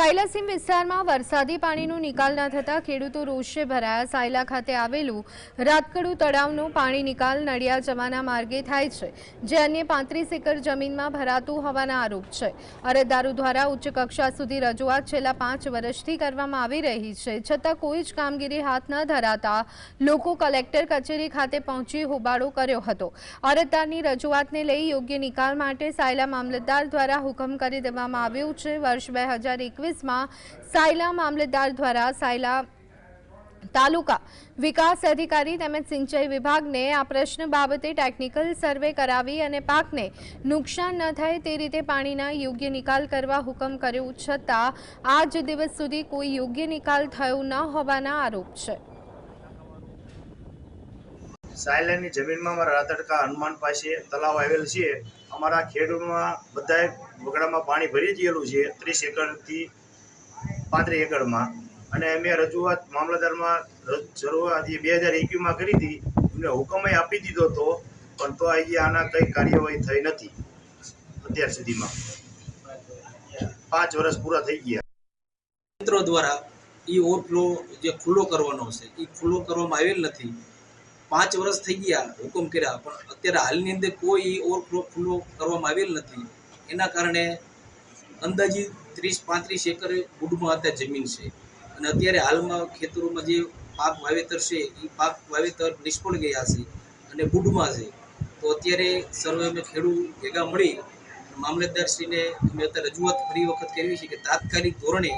સાયલા સીમ વિસ્તારમાં વરસાદી પાણીનો નિકાલ ન થતા ખેડૂતો રોષે ભરાયા। સાયલા ખાતે આવેલું રાતકડુ તળાવનો પાણી નિકાલ નડિયાદ જવાના માર્ગે થાય છે, જે અન્ય 35 એકર જમીનમાં ભરાતું હોવાના આરોપ છે। અરજદારો દ્વારા ઉચ્ચ કક્ષા સુધી રજૂઆત છેલ્લા 5 વર્ષથી કરવામાં આવી રહી છે, છતાં કોઈ જ કામગીરી હાથ ન ધરાતા લોકો કલેક્ટર કચેરી ખાતે પહોંચી હોબાળો કર્યો હતો। અરજદારની રજૂઆતને લઈ યોગ્ય નિકાલ માટે સાયલા મામલતદાર દ્વારા હુકમ કરી દેવામાં આવ્યો છે। વર્ષ 2021 સાયલા મામલતદાર દ્વારા સાયલા તાલુકા વિકાસ અધિકારી તેમજ સિંચાઈ વિભાગને આ પ્રશ્ન બાબતે ટેકનિકલ સર્વે કરાવી અને પાકને નુકસાન ન થાય તે રીતે પાણીના યોગ્ય નિકાલ કરવા હુકમ કર્યો, છતાં આજ દિવસ સુધી કોઈ યોગ્ય નિકાલ થયો ન હોવાના આરોપ છે। સાયલાની જમીનમાં અમારા રાતડકા હનુમાન પાસે તલાવ આવેલ છે। અમારા ખેડૂતમાં બધાએ બગડામાં પાણી ભરી ગયેલું છે 30 એકરથી 35 એકરમાં, અને અમે રજૂઆત મામલતદારમાં શરૂઆત 2021માં કરી હતી। એમને હુકમ આપી દીધો હતો, પણ તો આજે આના કંઈ કાર્યવાહી થઈ નથી અત્યાર સુધીમાં। 5 વર્ષ પૂરા થઈ ગયા। તંત્ર દ્વારા એ ઓવરફ્લો જે ખુલ્લો કરવાનો છે એ ખુલ્લો કરવામાં આવેલ નથી। 5 વર્ષ થઈ ગયા હુકમ કર્યા, પણ અત્યારે હાલની અંદર કોઈ ઓવરફ્લો ખુલ્લો કરવામાં આવેલ નથી। એના કારણે અંદાજિત 30-35 એકર ગુડમાં અત્યારે જમીન છે, અને અત્યારે હાલમાં ખેતરોમાં જે પાક વાવેતર છે એ પાક વાવેતર નિષ્ફળ ગયા છે અને ગુડમાં છે। તો અત્યારે સર્વે અમે ખેડૂત ભેગા મળી મામલતદારશ્રીને અમે અત્યારે રજૂઆત ફરી વખત કરવી છે કે તાત્કાલિક ધોરણે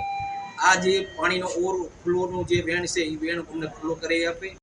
આ જે પાણીનો ઓવરફ્લોનો જે વેણ છે એ વેણ અમને ખુલ્લો કરી આપે।